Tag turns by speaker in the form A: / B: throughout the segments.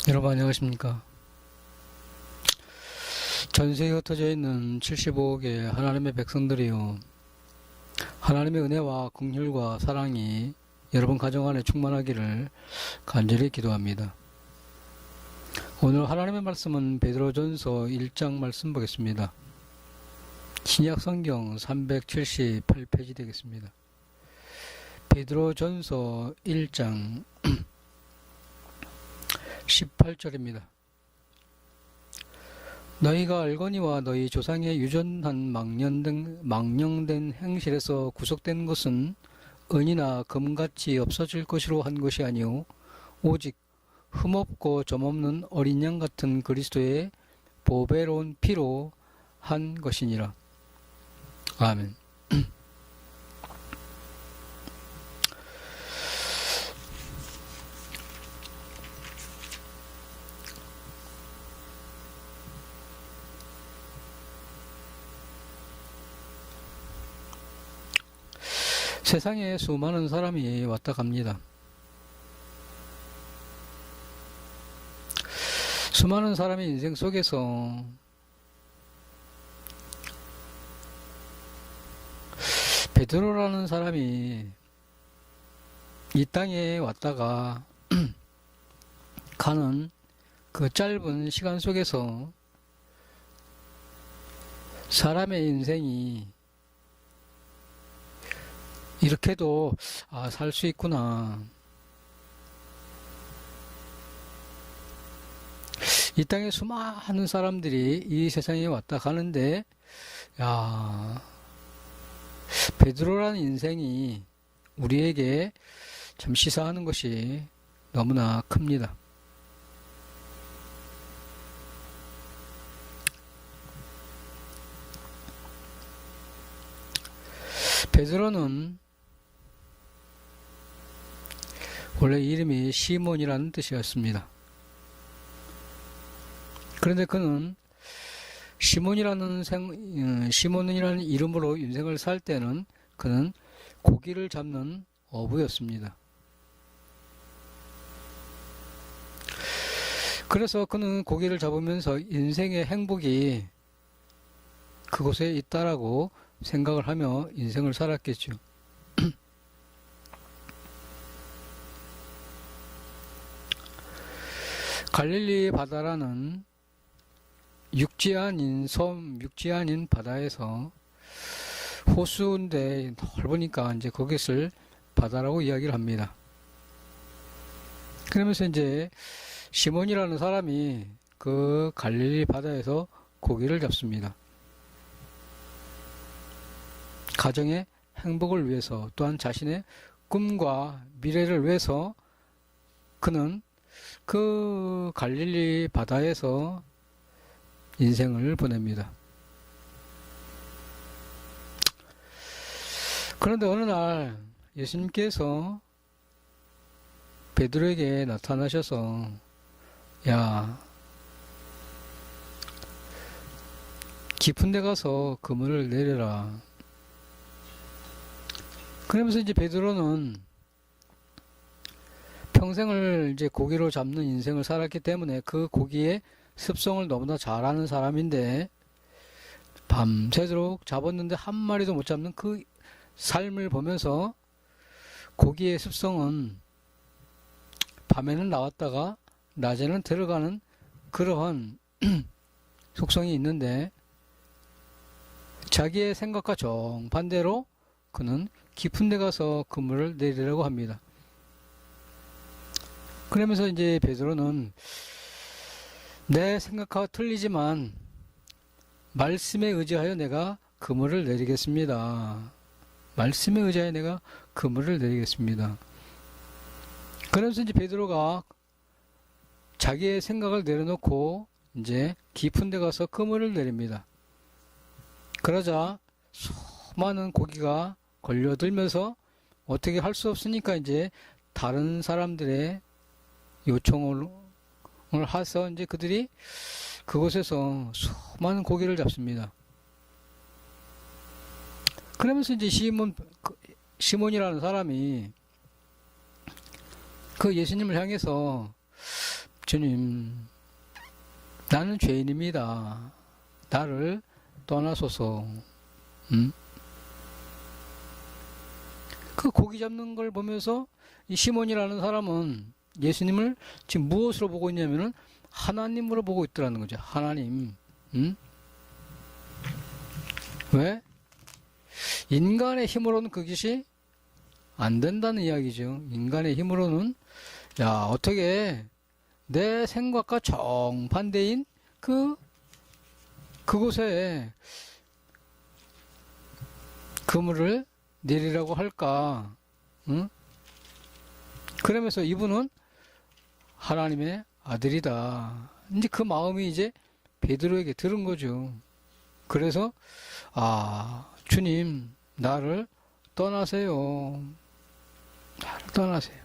A: 여러분 안녕하십니까? 전 세계에 흩어져 있는 75억의 하나님의 백성들이요, 하나님의 은혜와 긍휼과 사랑이 여러분 가정 안에 충만하기를 간절히 기도합니다. 오늘 하나님의 말씀은 베드로전서 1장 말씀 보겠습니다. 신약 성경 378페이지 되겠습니다. 베드로전서 1장 18절입니다. 너희가 알거니와 너희 조상의 유전한 망령된 행실에서 구속된 것은 은이나 금같이 없어질 것으로 한 것이 아니오 오직 흠없고 점없는 어린 양 같은 그리스도의 보배로운 피로 한 것이니라. 아멘. 세상에 수많은 사람이 왔다 갑니다. 수많은 사람의 인생 속에서 베드로라는 사람이 이 땅에 왔다가 가는 그 짧은 시간 속에서 사람의 인생이 이렇게도 살 수 있구나. 이 땅에 수많은 사람들이 이 세상에 왔다 가는데, 야, 베드로라는 인생이 우리에게 참 시사하는 것이 너무나 큽니다. 베드로는 원래 이름이 시몬이라는 뜻이었습니다. 그런데 그는 시몬이라는 이름으로 인생을 살 때는 그는 고기를 잡는 어부였습니다. 그래서 그는 고기를 잡으면서 인생의 행복이 그곳에 있다라고 생각을 하며 인생을 살았겠죠. 갈릴리 바다라는 육지 아닌 바다에서 호수인데 넓으니까 이제 그것을 바다라고 이야기를 합니다. 그러면서 이제 시몬이라는 사람이 그 갈릴리 바다에서 고기를 잡습니다. 가정의 행복을 위해서, 또한 자신의 꿈과 미래를 위해서 그는 그 갈릴리 바다에서 인생을 보냅니다. 그런데 어느 날 예수님께서 베드로에게 나타나셔서, 야, 깊은 데 가서 그물을 내려라. 그러면서 이제 베드로는 평생을 이제 고기로 잡는 인생을 살았기 때문에 그 고기의 습성을 너무나 잘 아는 사람인데, 밤새도록 잡았는데 한 마리도 못 잡는 그 삶을 보면서 고기의 습성은 밤에는 나왔다가 낮에는 들어가는 그러한 속성이 있는데, 자기의 생각과 정반대로 그는 깊은 데 가서 그물을 내리려고 합니다. 그러면서 이제 베드로는 내 생각과 틀리지만 말씀에 의지하여 내가 그물을 내리겠습니다. 말씀에 의지하여 내가 그물을 내리겠습니다. 그러면서 이제 베드로가 자기의 생각을 내려놓고 이제 깊은 데 가서 그물을 내립니다. 그러자 수많은 고기가 걸려들면서 어떻게 할 수 없으니까 이제 다른 사람들의 요청을 해서 이제 그들이 그곳에서 수많은 고기를 잡습니다. 그러면서 이제 시몬이라는 사람이 그 예수님을 향해서 주님, 나는 죄인입니다. 나를 떠나소서. 그 고기 잡는 걸 보면서 이 시몬이라는 사람은 예수님을 지금 무엇으로 보고 있냐면은 하나님으로 보고 있더라는 거죠. 하나님. 왜? 인간의 힘으로는 그것이 안 된다는 이야기죠. 인간의 힘으로는 어떻게 내 생각과 정반대인 그곳에 그물을 내리라고 할까? 응? 그러면서 이분은 하나님의 아들이다. 이제 그 마음이 이제 베드로에게 들은 거죠. 그래서 주님, 나를 떠나세요. 나를 떠나세요.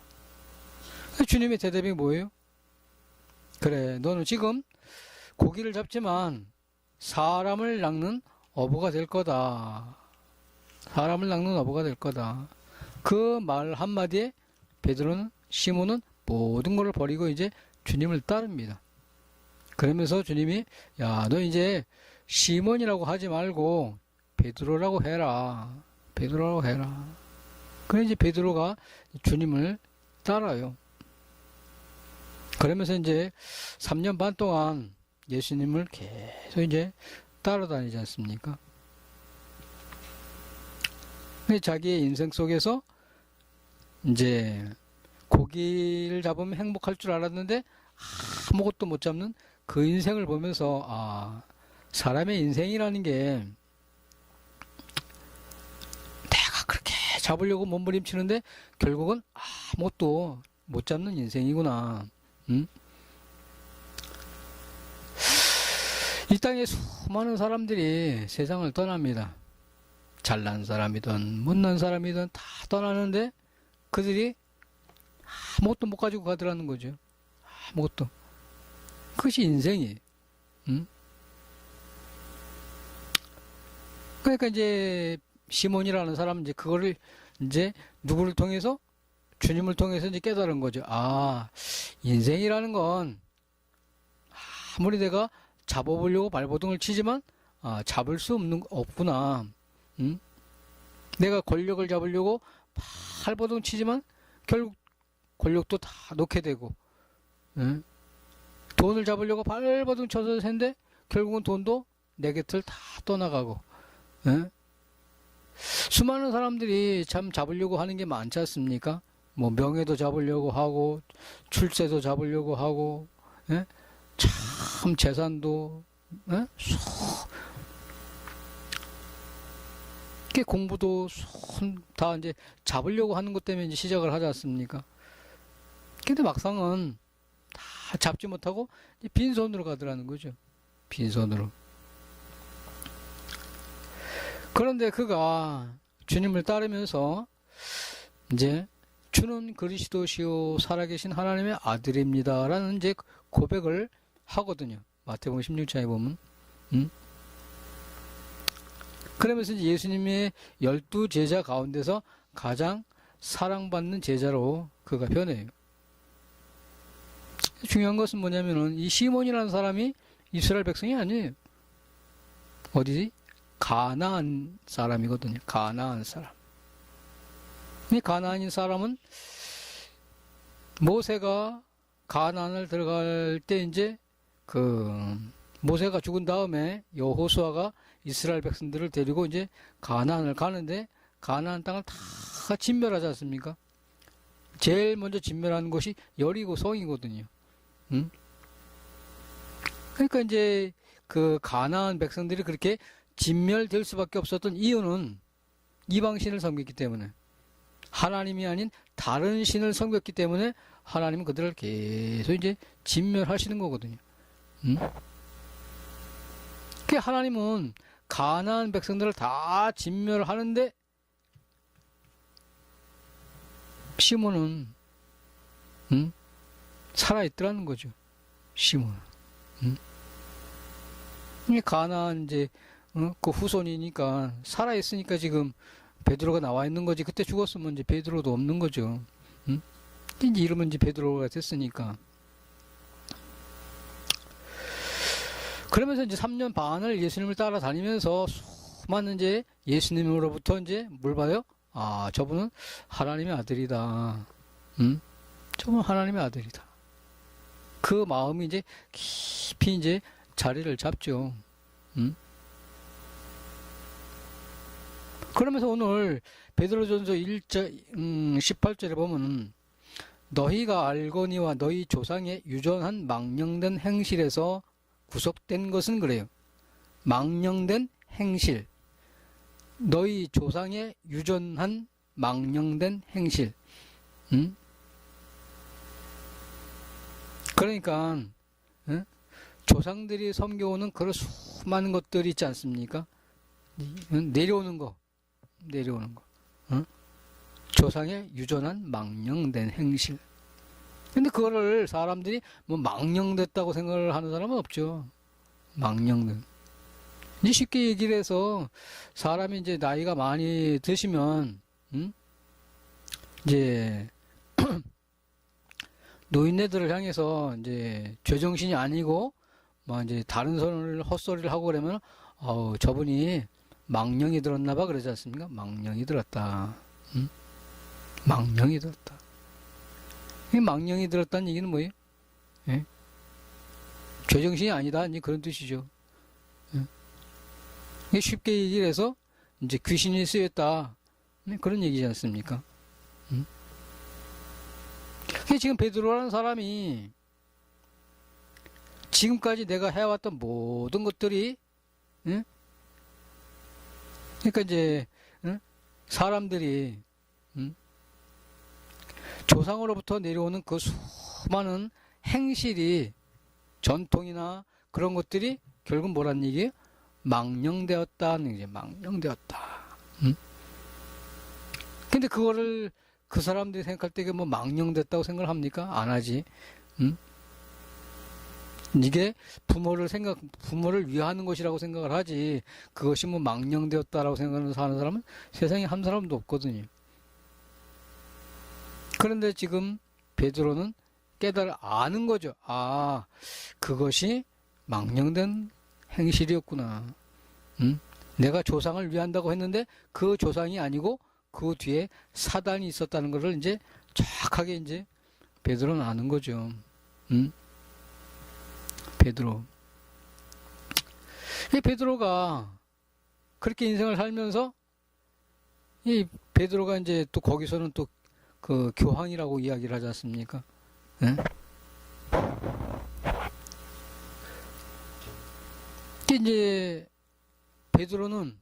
A: 주님의 대답이 뭐예요? 그래, 너는 지금 고기를 잡지만 사람을 낚는 어부가 될 거다. 사람을 낚는 어부가 될 거다. 그 말 한마디에 시몬은 모든 것을 버리고 이제 주님을 따릅니다. 그러면서 주님이 너 이제 시몬이라고 하지 말고 베드로라고 해라. 베드로라고 해라. 그래 이제 베드로가 주님을 따라요. 그러면서 이제 3년 반 동안 예수님을 계속 이제 따라다니지 않습니까? 자기의 인생 속에서 이제 고기를 잡으면 행복할 줄 알았는데 아무것도 못 잡는 그 인생을 보면서 사람의 인생이라는 게 내가 그렇게 잡으려고 몸부림치는데 결국은 아무것도 못 잡는 인생이구나. 이 땅에 수많은 사람들이 세상을 떠납니다. 잘난 사람이든 못난 사람이든 다 떠나는데 그들이 아무것도 못 가지고 가더라는 거죠. 아무것도. 그것이 인생이에요. 그러니까 이제 시몬이라는 사람은 이제 그거를 이제 누구를 통해서? 주님을 통해서 이제 깨달은 거죠. 인생이라는 건 아무리 내가 잡아보려고 발버둥을 치지만 잡을 수 없구나. 내가 권력을 잡으려고 발버둥 치지만 결국 권력도 다 놓게 되고, 돈을 잡으려고 발버둥 쳐서 했는데 결국은 돈도 내 곁을 다 떠나가고, 수많은 사람들이 참 잡으려고 하는 게 많지 않습니까? 뭐 명예도 잡으려고 하고 출세도 잡으려고 하고, 참 재산도, 공부도 다 이제 잡으려고 하는 것 때문에 이제 시작을 하지 않습니까? 근데 막상은 다 잡지 못하고 빈손으로 가더라는 거죠. 빈손으로. 그런데 그가 주님을 따르면서 이제 주는 그리스도시요 살아계신 하나님의 아들입니다 라는 이제 고백을 하거든요. 마태복음 16장에 보면. 그러면서 이제 예수님의 12제자 가운데서 가장 사랑받는 제자로 그가 변해요. 중요한 것은 뭐냐면은 이 시몬이라는 사람이 이스라엘 백성이 아니에요. 어디지? 가나안 사람이거든요. 가나안 사람. 이 가나안인 사람은 모세가 가나안을 들어갈 때 이제 모세가 죽은 다음에 여호수아가 이스라엘 백성들을 데리고 이제 가나안을 가는데 가나안 땅을 다 진멸하지 않습니까? 제일 먼저 진멸하는 것이 여리고 성이거든요. 그러니까 이제 그 가나안 백성들이 그렇게 진멸될 수밖에 없었던 이유는 이방신을 섬겼기 때문에, 하나님이 아닌 다른 신을 섬겼기 때문에 하나님은 그들을 계속 이제 진멸하시는 거거든요. 그 하나님은 가나안 백성들을 다 진멸하는데 시몬은 살아있더라는 거죠. 시몬은. 이 가나안 이제 그 후손이니까 살아있으니까 지금 베드로가 나와 있는 거지. 그때 죽었으면 이제 베드로도 없는 거죠. 이제 이러면 이제 베드로가 됐으니까. 그러면서 이제 3년 반을 예수님을 따라다니면서 수많은 이제 예수님으로부터 이제 뭘 봐요? 아, 저분은 하나님의 아들이다. 저분은 하나님의 아들이다. 그 마음이 이제 깊이 이제 자리를 잡죠. 그러면서 오늘 베드로전서 18절에 보면 너희가 알거니와 너희 조상의 유전한 망령된 행실에서 구속된 것은 그래요. 망령된 행실. 너희 조상의 유전한 망령된 행실. 그러니까 조상들이 섬겨오는 그런 수많은 것들이 있지 않습니까? 내려오는 거. 조상의 유전한 망령된 행실. 근데 그거를 사람들이 뭐 망령됐다고 생각을 하는 사람은 없죠. 망령된. 이제 쉽게 얘기를 해서 사람이 이제 나이가 많이 드시면 이제 노인네들을 향해서 이제 제정신이 아니고 뭐 이제 다른 소리를 헛소리를 하고 그러면 저분이 망령이 들었나 봐 그러지 않습니까? 망령이 들었다. 망령이 들었다. 이 망령이 들었다는 얘기는 뭐예요? 예? 제정신이 아니다. 이제 그런 뜻이죠. 예? 쉽게 얘기를 해서 이제 귀신이 쓰였다. 그런 얘기지 않습니까? 지금 베드로라는 사람이 지금까지 내가 해왔던 모든 것들이 그러니까 이제 사람들이 조상으로부터 내려오는 그 수많은 행실이 전통이나 그런 것들이 결국 뭐란 얘기예요? 망령되었다는 얘기죠. 망령되었다. 근데 그거를 그 사람들이 생각할 때 뭐 망령됐다고 생각을 합니까? 안 하지. 이게 부모를 위하는 것이라고 생각을 하지, 그것이 뭐 망령되었다라고 생각하는 사람은 세상에 한 사람도 없거든요. 그런데 지금 베드로는 아는 거죠. 아, 그것이 망령된 행실이었구나. 내가 조상을 위한다고 했는데 그 조상이 아니고 그 뒤에 사단이 있었다는 것을 이제 정확하게 이제 베드로는 아는 거죠. 이 베드로가 그렇게 인생을 살면서 이 베드로가 이제 또 거기서는 또 그 교황이라고 이야기를 하지 않습니까? 네? 이제 베드로는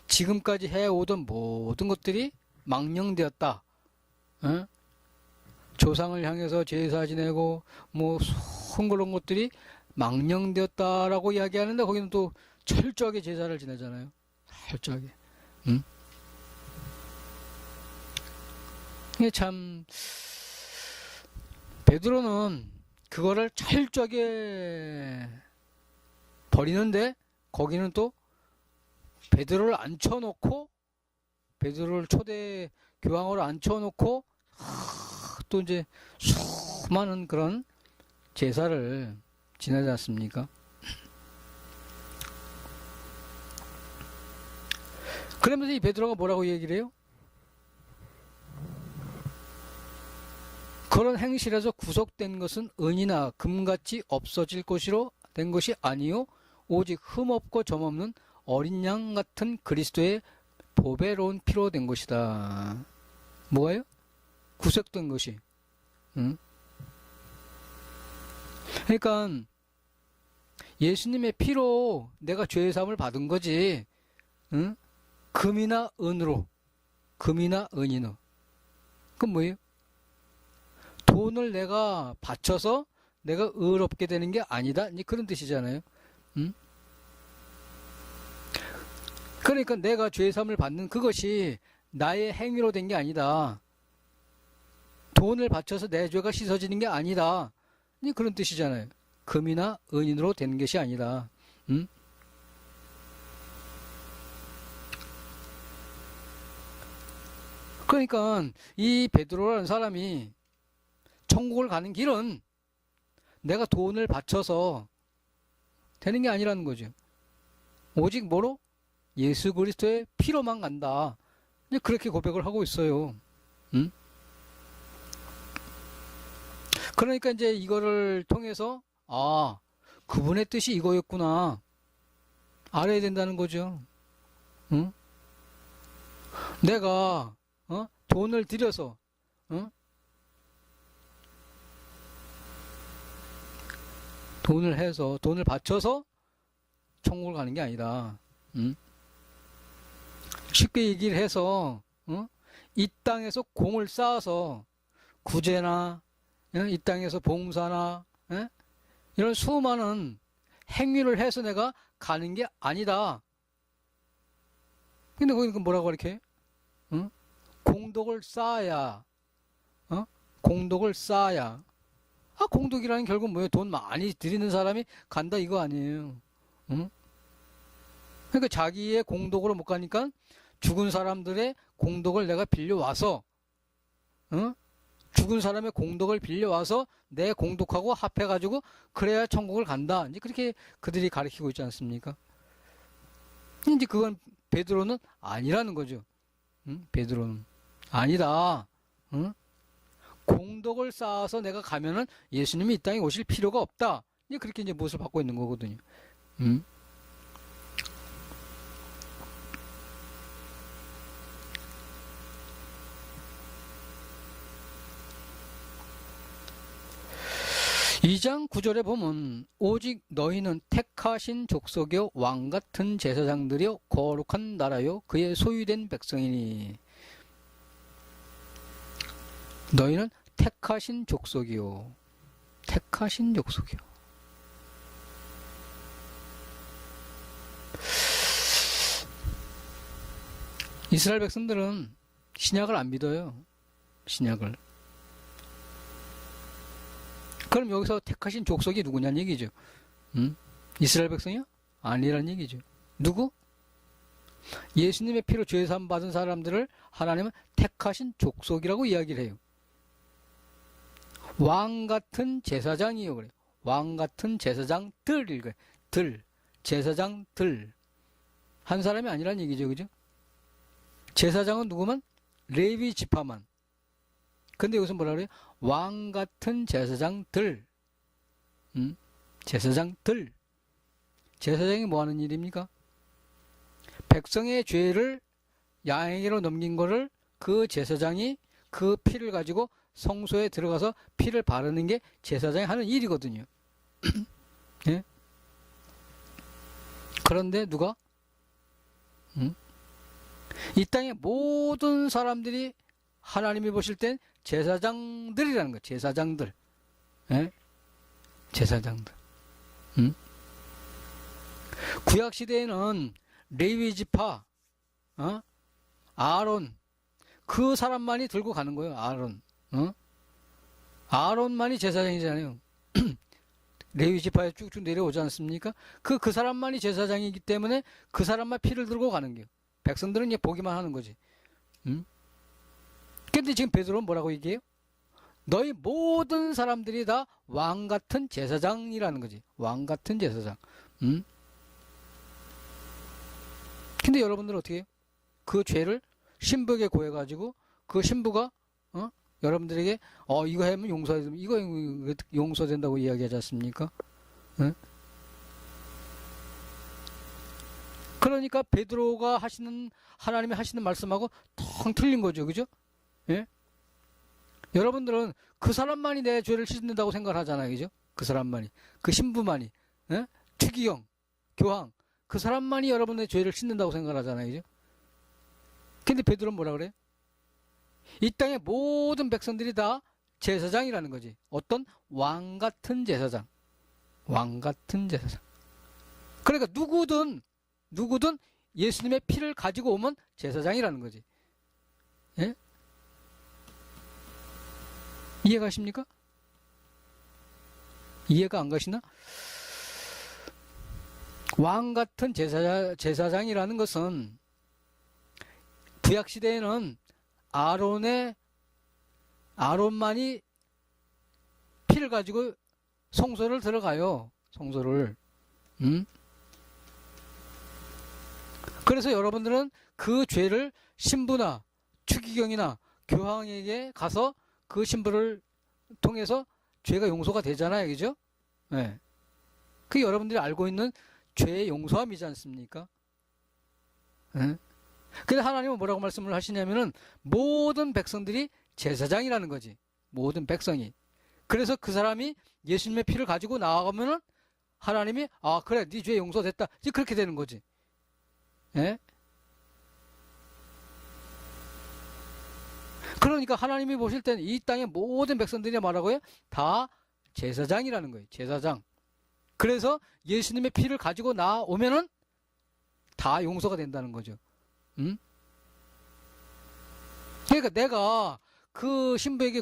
A: 지금까지 해오던 모든 것들이 망령되었다. 조상을 향해서 제사 지내고 뭐 그런 것들이 망령되었다라고 이야기하는데 거기는 또 철저하게 제사를 지내잖아요. 철저하게. 이게 참 베드로는 그거를 철저하게 버리는데 거기는 또 베드로를 앉혀놓고 베드로를 초대 교황으로 앉혀놓고 또 이제 수많은 그런 제사를 지내지 않습니까? 그러면서 이 베드로가 뭐라고 얘기를 해요? 그런 행실에서 구속된 것은 은이나 금같이 없어질 것이로 된 것이 아니요 오직 흠없고 점없는 어린 양 같은 그리스도의 보배로운 피로 된 것이다. 뭐예요? 구속된 것이. 그러니까 예수님의 피로 내가 죄의 사함을 받은 거지. 금이나 은으로, 금이나 은이나. 그건 뭐예요? 돈을 내가 바쳐서 내가 의롭게 되는 게 아니다. 그런 뜻이잖아요. 그러니까 내가 죄의 사함을 받는 그것이 나의 행위로 된 게 아니다. 돈을 바쳐서 내 죄가 씻어지는 게 아니다. 그런 뜻이잖아요. 금이나 은인으로 되는 것이 아니다. 그러니까 이 베드로라는 사람이 천국을 가는 길은 내가 돈을 바쳐서 되는 게 아니라는 거죠. 오직 뭐로? 예수 그리스도의 피로만 간다. 이제 그렇게 고백을 하고 있어요. 응? 그러니까 이제 이거를 통해서 아, 그분의 뜻이 이거였구나. 알아야 된다는 거죠. 응? 내가 돈을 들여서 돈을 바쳐서 천국을 가는 게 아니다. 응? 쉽게 얘기를 해서 이 땅에서 공을 쌓아서 구제나 이 땅에서 봉사나 이런 수많은 행위를 해서 내가 가는 게 아니다. 근데 거기 뭐라고 그렇게 공덕을 쌓아야 공덕을 쌓아야 공덕이라는 결국 뭐예요? 돈 많이 들이는 사람이 간다 이거 아니에요. 그러니까 자기의 공덕으로 못 가니까 죽은 사람들의 공덕을 내가 빌려와서 죽은 사람의 공덕을 빌려와서 내 공덕하고 합해가지고 그래야 천국을 간다. 이제 그렇게 그들이 가르치고 있지 않습니까? 이제 그건 베드로는 아니라는 거죠. 베드로는 아니다. 공덕을 쌓아서 내가 가면은 예수님이 이 땅에 오실 필요가 없다. 이제 그렇게 이제 못을 받고 있는 거거든요. 이 장 9절에 보면 오직 너희는 택하신 족속이요 왕같은 제사장들이요 거룩한 나라요 그의 소유된 백성이니. 너희는 택하신 족속이요. 택하신 족속이요. 이스라엘 백성들은 신약을 안 믿어요. 신약을. 그럼 여기서 택하신 족속이 누구냐는 얘기죠. 이스라엘 백성이요? 아니라는 얘기죠. 누구? 예수님의 피로 죄사함 받은 사람들을 하나님은 택하신 족속이라고 이야기를 해요. 왕같은 제사장이요. 그래요. 왕같은 제사장들 읽어요. 제사장들. 한 사람이 아니라는 얘기죠. 그죠? 제사장은 누구만? 레위 지파만. 근데 여기서 뭐라 그래요? 왕같은 제사장들. 제사장들. 제사장이 뭐 하는 일입니까? 백성의 죄를 양에게로 넘긴 거를 그 제사장이 그 피를 가지고 성소에 들어가서 피를 바르는 게 제사장이 하는 일이거든요. 예? 그런데 누가? 이 땅의 모든 사람들이 하나님이 보실 땐 제사장들이라는 거예요. 제사장들. 예? 제사장들. 구약시대에는 레위 지파, 아론, 그 사람만이 들고 가는 거예요. 아론. 아론만이 제사장이잖아요. 레위 지파에 쭉쭉 내려오지 않습니까? 그 사람만이 제사장이기 때문에 그 사람만 피를 들고 가는 거예요. 백성들은 이제 보기만 하는 거지. 근데 지금 베드로는 뭐라고 얘기해요? 너희 모든 사람들이 다 왕같은 제사장이라는 거지. 왕같은 제사장. 근데 여러분들은 어떻게 해요? 그 죄를 신부에게 고해가지고 그 신부가 여러분들에게 이거 하면 이거 용서된다고 이야기하지 않습니까? 그러니까 베드로가 하나님이 하시는 말씀하고 텅 틀린 거죠. 그죠? 예? 여러분들은 그 사람만이 내 죄를 씻는다고 생각하잖아요. 그죠? 그 사람만이. 그 신부만이. 예? 추기경, 교황. 그 사람만이 여러분의 죄를 씻는다고 생각하잖아요. 그죠? 근데 베드로는 뭐라 그래? 이 땅의 모든 백성들이 다 제사장이라는 거지. 어떤 왕같은 제사장. 왕같은 제사장. 그러니까 누구든 예수님의 피를 가지고 오면 제사장이라는 거지. 예? 이해가 가십니까? 이해가 안 가시나? 왕같은 제사장이라는 것은 구약시대에는 아론만이 피를 가지고 성소를 들어가요. 성소를. 음? 그래서 여러분들은 그 죄를 신부나 추기경이나 교황에게 가서 그 신부를 통해서 죄가 용서가 되잖아요. 그죠? 네. 그게 여러분들이 알고 있는 죄의 용서함이지 않습니까? 네? 근데 하나님은 뭐라고 말씀을 하시냐면은 모든 백성들이 제사장이라는 거지. 모든 백성이. 그래서 그 사람이 예수님의 피를 가지고 나아가면은 하나님이 아 그래 네 죄 용서됐다. 이제 그렇게 되는 거지. 예? 그러니까 하나님이 보실 때는 이 땅의 모든 백성들이 뭐라고요? 다 제사장이라는 거예요. 제사장. 그래서 예수님의 피를 가지고 나오면은 다 용서가 된다는 거죠. 응? 그러니까 내가 그 신부에게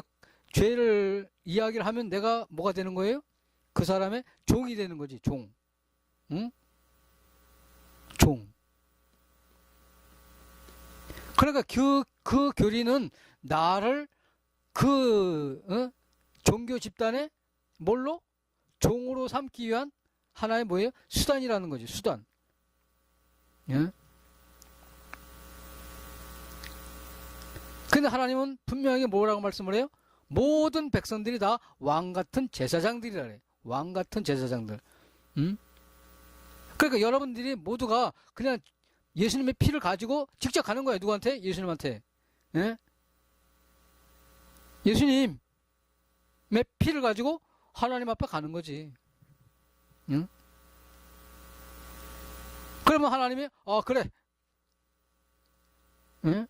A: 죄를 이야기를 하면 내가 뭐가 되는 거예요? 그 사람의 종이 되는 거지. 종. 응? 종. 그러니까 그 교리는 나를 종교 집단의 뭘로? 종으로 삼기 위한 하나의 뭐예요? 수단이라는 거지. 수단. 예? 근데 하나님은 분명하게 뭐라고 말씀을 해요? 모든 백성들이 다 왕같은 제사장들이라 그래요. 왕같은 제사장들. 그러니까 여러분들이 모두가 그냥 예수님의 피를 가지고 직접 가는 거예요. 누구한테? 예수님한테. 예? 예수님의 피를 가지고 하나님 앞에 가는 거지. 응? 그러면 하나님이 그래. 응?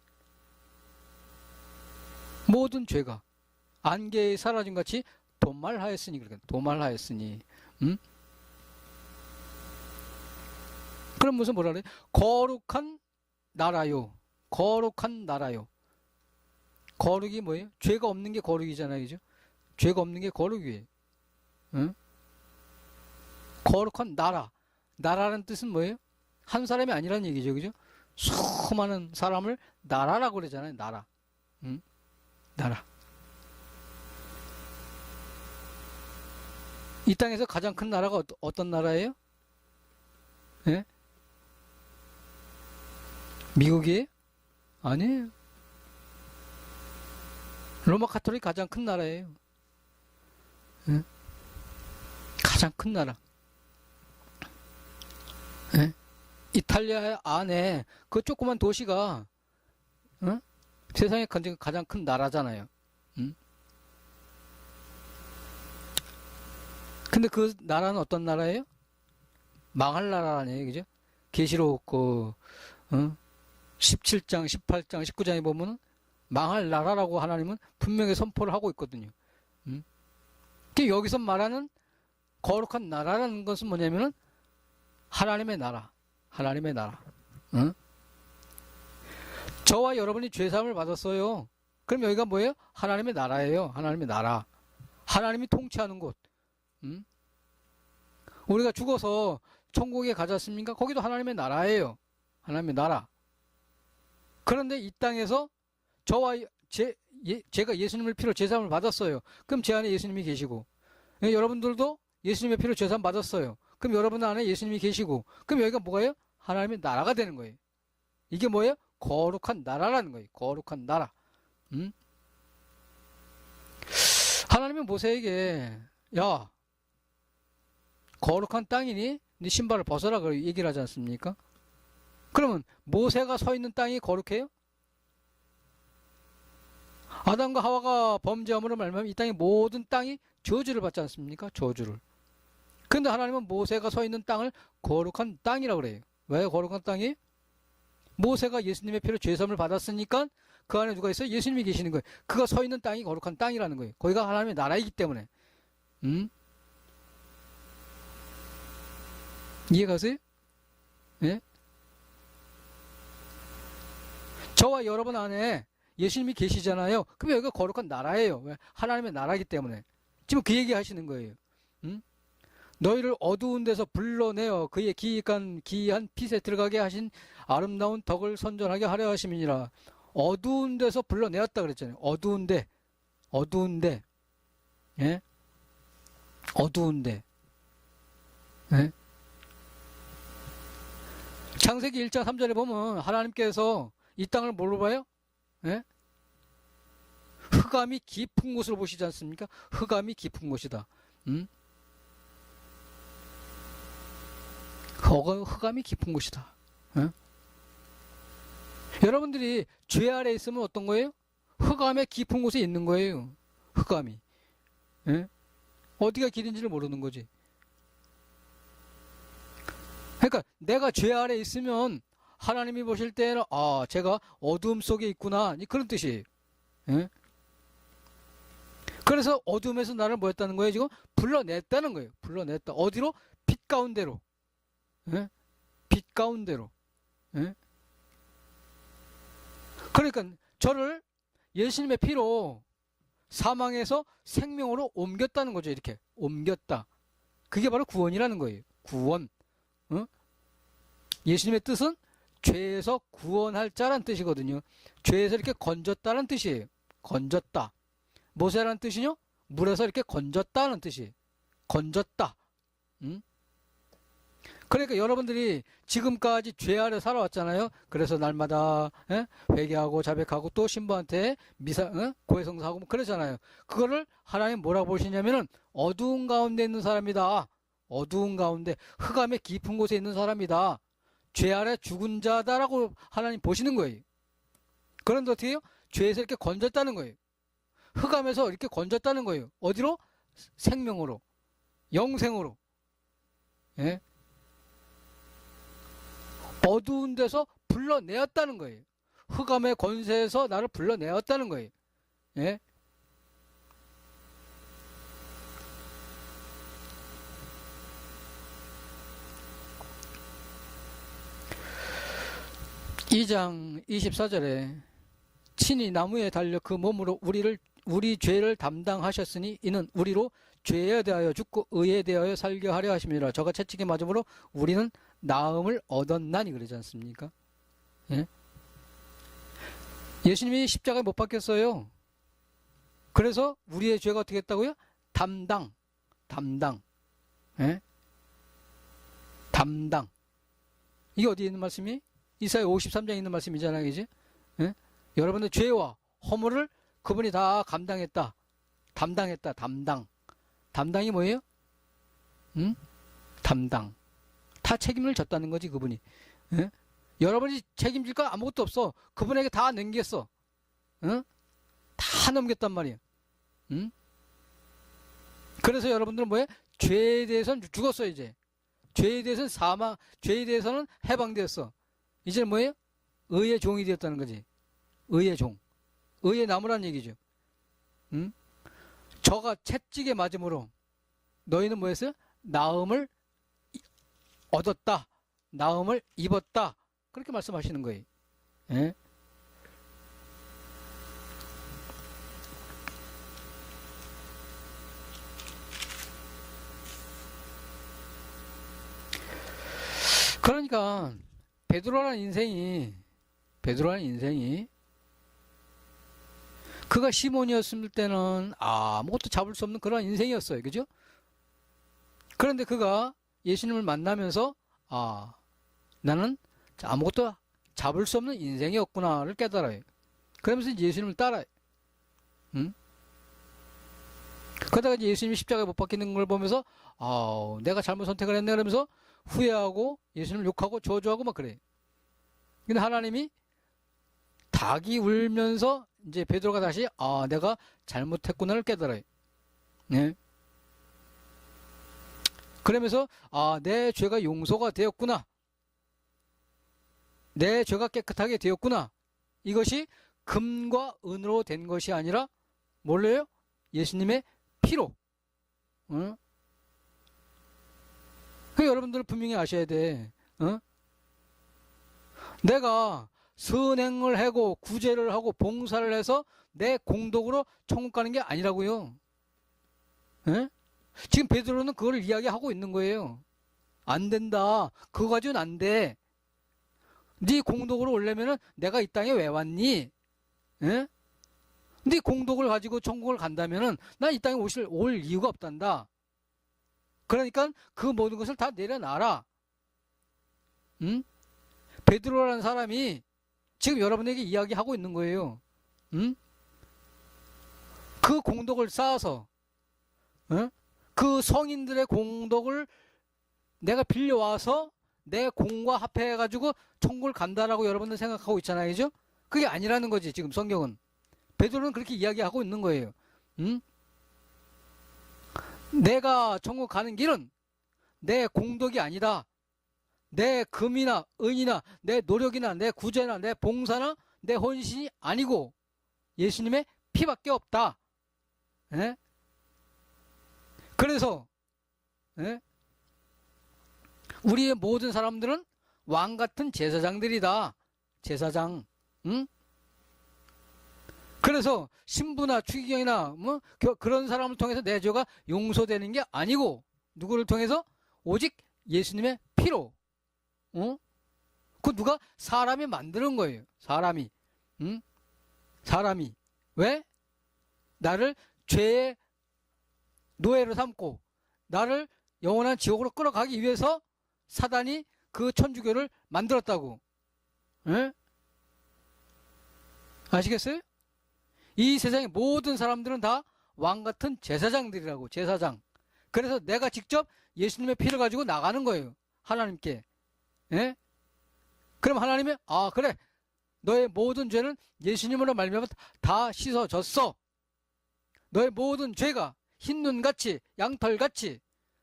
A: 모든 죄가 안개에 사라진 같이 도말하였으니 그렇게 도말하였으니. 응? 그럼 무슨 뭐라 그래? 거룩한 나라요. 거룩한 나라요. 거룩이 뭐예요? 죄가 없는 게 거룩이잖아요. 그죠? 죄가 없는 게 거룩이에요. 응? 거룩한 나라. 나라는 뜻은 뭐예요? 한 사람이 아니라는 얘기죠. 그죠? 수많은 사람을 나라라고 그러잖아요. 나라. 응? 나라. 이 땅에서 가장 큰 나라가 어떤 나라예요? 예? 미국이에요? 아니에요. 로마 카톨릭이 가장 큰 나라예요. 예? 가장 큰 나라. 예? 이탈리아 안에 그 조그만 도시가 세상에 가장 큰 나라잖아요. 근데 그 나라는 어떤 나라예요? 망할 나라라네요. 그죠? 계시록 17장, 18장, 19장에 보면은 망할 나라라고 하나님은 분명히 선포를 하고 있거든요. 여기서 말하는 거룩한 나라라는 것은 뭐냐면은 하나님의 나라. 하나님의 나라. 저와 여러분이 죄사함을 받았어요. 그럼 여기가 뭐예요? 하나님의 나라예요. 하나님의 나라. 하나님이 통치하는 곳. 우리가 죽어서 천국에 가지 않습니까? 거기도 하나님의 나라예요. 하나님의 나라. 그런데 이 땅에서 제가 예수님의 피로 죄사함을 받았어요. 그럼 제 안에 예수님이 계시고, 여러분들도 예수님의 피로 죄사함 받았어요. 그럼 여러분 안에 예수님이 계시고, 그럼 여기가 뭐예요? 하나님의 나라가 되는 거예요. 이게 뭐예요? 거룩한 나라라는 거예요. 거룩한 나라. 하나님은 모세에게 야, 거룩한 땅이니 네 신발을 벗어라 그렇게 얘기를 하지 않습니까? 그러면 모세가 서 있는 땅이 거룩해요? 아담과 하와가 범죄함으로 말미암아 이 땅의 모든 땅이 저주를 받지 않습니까? 저주를. 근데 하나님은 모세가 서 있는 땅을 거룩한 땅이라고 그래요. 왜 거룩한 땅이? 모세가 예수님의 피로 죄사함을 받았으니까 그 안에 누가 있어요? 예수님이 계시는 거예요. 그가 서 있는 땅이 거룩한 땅이라는 거예요. 거기가 하나님의 나라이기 때문에. 이해가세요? 예? 저와 여러분 안에 예수님이 계시잖아요. 그럼 여기가 거룩한 나라예요. 왜? 하나님의 나라이기 때문에. 지금 그 얘기 하시는 거예요. 너희를 어두운 데서 불러내어 그의 기이한 빛에 들어가게 하신 아름다운 덕을 선전하게 하려 하심이니라. 어두운 데서 불러내었다 그랬잖아요. 어두운데. 예? 어두운데. 예? 창세기 1장 3절에 보면 하나님께서 이 땅을 뭘로 봐요? 예? 흑암이 깊은 곳으로 보시지 않습니까? 흑암이 깊은 곳이다. 흑암이 깊은 곳이다. 예? 여러분들이 죄 아래 있으면 어떤 거예요? 흑암의 깊은 곳에 있는 거예요. 흑암이. 예? 어디가 길인지를 모르는 거지. 그러니까 내가 죄 아래 있으면 하나님이 보실 때는 제가 어두움 속에 있구나, 그런 뜻이에요. 예? 그래서 어둠에서 나를 뭐 했다는 거예요? 지금 불러냈다는 거예요. 불러냈다. 어디로? 빛 가운데로. 예? 빛 가운데로. 예? 그러니까 저를 예수님의 피로 사망에서 생명으로 옮겼다는 거죠. 이렇게 옮겼다. 그게 바로 구원이라는 거예요. 구원. 예수님의 뜻은 죄에서 구원할 자란 뜻이거든요. 죄에서 이렇게 건졌다는 뜻이에요. 건졌다. 모세라는 뜻이요? 물에서 이렇게 건졌다는 뜻이에요. 건졌다. 그러니까 여러분들이 지금까지 죄 아래 살아왔잖아요. 그래서 날마다 회개하고 자백하고 또 신부한테 고해성사하고 그러잖아요. 그거를 하나님 뭐라고 보시냐면은 어두운 가운데 있는 사람이다. 어두운 가운데 흑암의 깊은 곳에 있는 사람이다. 죄 아래 죽은 자다라고 하나님 보시는 거예요. 그런데 어떻게 해요? 죄에서 이렇게 건졌다는 거예요. 흑암에서 이렇게 건졌다는 거예요. 어디로? 생명으로. 영생으로. 예? 어두운 데서 불러내었다는 거예요. 흑암의 권세에서 나를 불러내었다는 거예요. 예? 이 장 24절에 친히 나무에 달려 그 몸으로 우리 죄를 담당하셨으니 이는 우리로 죄에 대하여 죽고 의에 대하여 살게 하려 하심이라. 저가 채찍에 맞음으로 우리는 나음을 얻었나니 그러지 않습니까? 예? 예수님이 십자가에 못 박혔어요. 그래서 우리의 죄가 어떻게 했다고요? 담당. 예? 담당. 이게 어디에 있는 말씀이? 이사야 53장에 있는 말씀이잖아요. 이제? 예? 여러분의 죄와 허물을 그분이 다 감당했다. 담당했다. 담당. 담당이 뭐예요? 담당. 다 책임을 졌다는 거지, 그분이. 예? 여러분이 책임질 거 아무것도 없어. 그분에게 다 넘겼어. 다 넘겼단 말이에요. 그래서 여러분들은 뭐예요? 죄에 대해서는 죽었어, 이제. 죄에 대해서는 죄에 대해서는 해방되었어. 이제는 뭐예요? 의의 종이 되었다는 거지. 의의 종. 의의 나무란 얘기죠. 저가 채찍에 맞음으로 너희는 뭐였어요? 나음을 얻었다. 나음을 입었다. 그렇게 말씀하시는 거예요. 예? 그러니까 베드로라는 인생이 그가 시몬이었을 때는 아무것도 잡을 수 없는 그런 인생이었어요. 그죠? 그런데 그가 예수님을 만나면서 나는 아무것도 잡을 수 없는 인생이었구나를 깨달아요. 그러면서 예수님을 따라요. 그러다가 이제 예수님이 십자가에 못 박히는 걸 보면서 내가 잘못 선택을 했네 그러면서 후회하고 예수님을 욕하고 저주하고 막 그래요. 근데 하나님이 닭이 울면서 이제 베드로가 다시 내가 잘못했구나를 깨달아요. 네. 그러면서 내 죄가 용서가 되었구나. 내 죄가 깨끗하게 되었구나. 이것이 금과 은으로 된 것이 아니라 뭘로요? 예수님의 피로. 여러분들 분명히 아셔야 돼. 내가 선행을 하고 구제를 하고 봉사를 해서 내 공덕으로 천국 가는 게 아니라고요. 에? 지금 베드로는 그걸 이야기하고 있는 거예요. 안 된다. 그거 가지고는 안 돼. 네 공덕으로 오려면은 내가 이 땅에 왜 왔니? 에? 네 공덕을 가지고 천국을 간다면은 난 이 땅에 올 이유가 없단다. 그러니까 그 모든 것을 다 내려놔라. 응? 베드로라는 사람이 지금 여러분에게 이야기하고 있는 거예요. 응? 그 공덕을 쌓아서, 응? 그 성인들의 공덕을 내가 빌려와서 내 공과 합해가지고 천국을 간다라고 여러분들 생각하고 있잖아요. 그죠? 그게 아니라는 거지, 지금 성경은. 베드로는 그렇게 이야기하고 있는 거예요. 응? 내가 천국 가는 길은 내 공덕이 아니다. 내 금이나 은이나 내 노력이나 내 구제나 내 봉사나 내 헌신이 아니고 예수님의 피밖에 없다. 예? 그래서 예? 우리의 모든 사람들은 왕 같은 제사장들이다. 제사장. 응? 그래서 신부나 추기경이나 뭐 그런 사람을 통해서 내 죄가 용서되는 게 아니고 누구를 통해서 오직 예수님의 피로. 어? 그 누가 사람이 만드는 거예요. 사람이. 응? 사람이. 왜? 나를 죄의 노예로 삼고 나를 영원한 지옥으로 끌어가기 위해서 사단이 그 천주교를 만들었다고. 에? 아시겠어요? 이 세상의 모든 사람들은 다 왕같은 제사장들이라고. 제사장. 그래서 내가 직접 예수님의 피를 가지고 나가는 거예요. 하나님께. 예? 그럼 하나님이 그래, 너의 모든 죄는 예수님으로 말미암아 다 씻어졌어. 너의 모든 죄가 흰눈같이 양털같이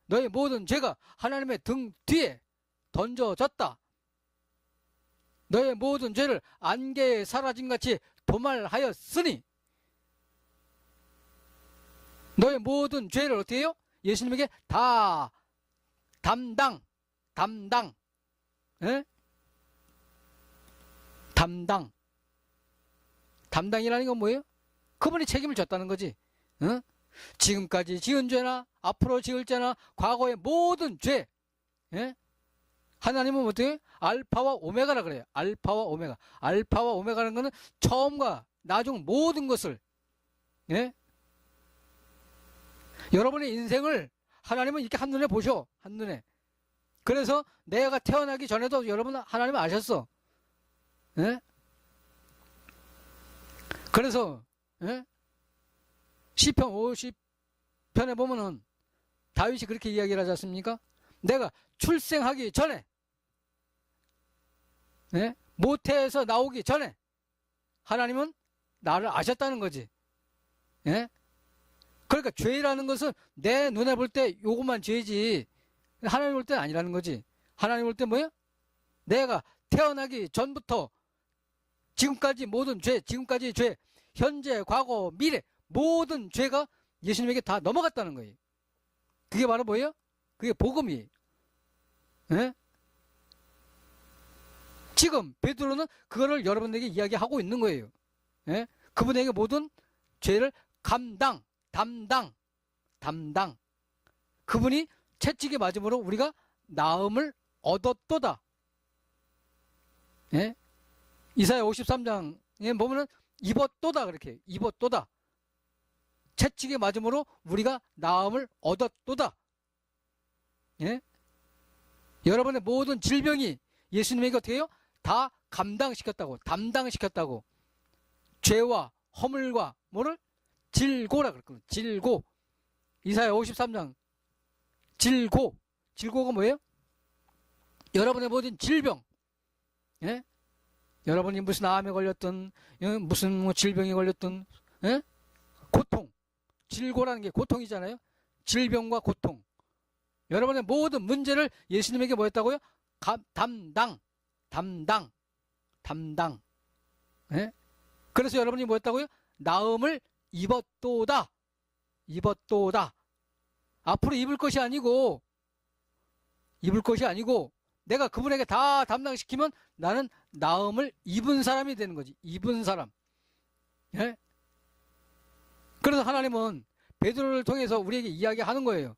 A: 너의 모든 죄가 하나님의 등 뒤에 던져졌다. 너의 모든 죄를 안개에 사라짐같이 도말하였으니 너의 모든 죄를 어떻게 해요? 예수님에게 다 담당. 에? 담당이라는 건 뭐예요? 그분이 책임을 졌다는 거지. 어? 지금까지 지은 죄나 앞으로 지을 죄나 과거의 모든 죄. 예? 하나님은 어떻게 알파와 오메가라 그래요. 알파와 오메가. 알파와 오메가라는 것은 처음과 나중 모든 것을. 예? 여러분의 인생을 하나님은 이렇게 한눈에 보셔. 한눈에. 그래서 내가 태어나기 전에도 여러분 하나님은 아셨어. 예? 그래서 예? 시편 50편에 보면은 다윗이 그렇게 이야기를 하지 않습니까? 내가 출생하기 전에 예? 모태에서 나오기 전에 하나님은 나를 아셨다는 거지. 예? 그러니까 죄라는 것은 내 눈에 볼 때 요것만 죄지 하나님 볼 때는 아니라는 거지. 하나님 볼 때 뭐야? 내가 태어나기 전부터 지금까지 모든 죄, 지금까지 죄, 현재, 과거, 미래 모든 죄가 예수님에게 다 넘어갔다는 거예요. 그게 바로 뭐예요? 그게 복음이에요. 예? 지금 베드로는 그거를 여러분에게 이야기하고 있는 거예요. 예? 그분에게 모든 죄를 담당. 그분이 채찍에 맞음으로 우리가 나음을 얻었도다. 예? 이사야 53장에 보면은 입었도다 그렇게 입었도다. 채찍에 맞음으로 우리가 나음을 얻었도다. 예? 여러분의 모든 질병이 예수님에게 어떻게 해요? 다 감당시켰다고, 담당시켰다고. 죄와 허물과 뭐를? 질고라 그랬거든요. 질고. 이사야 53장 질고. 질고가 뭐예요? 여러분의 모든 질병. 예? 여러분이 무슨 암에 걸렸든 무슨 뭐 질병에 걸렸든 예? 고통. 질고라는 게 고통이잖아요. 질병과 고통. 여러분의 모든 문제를 예수님에게 뭐였다고요? 담당. 예? 그래서 여러분이 뭐였다고요? 나음을 입었도다. 앞으로 입을 것이 아니고 내가 그분에게 다 담당시키면 나는 나음을 입은 사람이 되는 거지. 입은 사람. 예? 그래서 하나님은 베드로를 통해서 우리에게 이야기하는 거예요.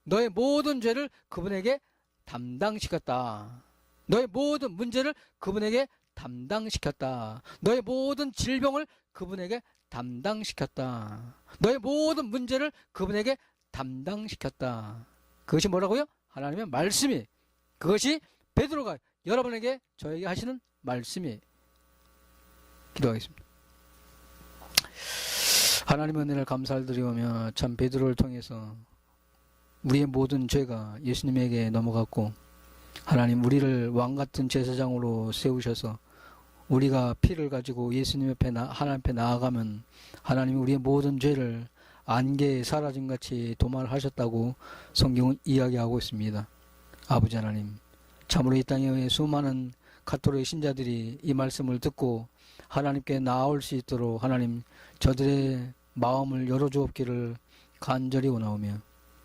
A: 너의 모든 죄를 그분에게 담당시켰다. 너의 모든 문제를 그분에게 담당시켰다. 너의 모든 질병을 그분에게 담당시켰다. 너의 모든 문제를 그분에게 담당시켰다. 그것이 뭐라고요? 하나님의 말씀이. 그것이 베드로가 여러분에게 저에게 하시는 말씀이에요. 기도하겠습니다. 하나님의 은혜를 감사를 드리오며 참 베드로를 통해서 우리의 모든 죄가 예수님에게 넘어갔고 하나님 우리를 왕같은 제사장으로 세우셔서 우리가 피를 가지고 예수님 앞에 하나님 앞에 나아가면 하나님이 우리의 모든 죄를 안개에 사라짐같이 도말하셨다고 성경은 이야기하고 있습니다. 아버지 하나님, 참으로 이 땅에 수많은 가톨릭 신자들이 이 말씀을 듣고 하나님께 나아올 수 있도록 하나님 저들의 마음을 열어주옵기를 간절히 원하오며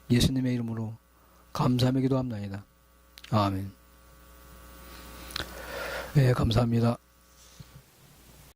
A: 예수님의 이름으로 감사하며 기도합나이다. 아멘. 네, 감사합니다.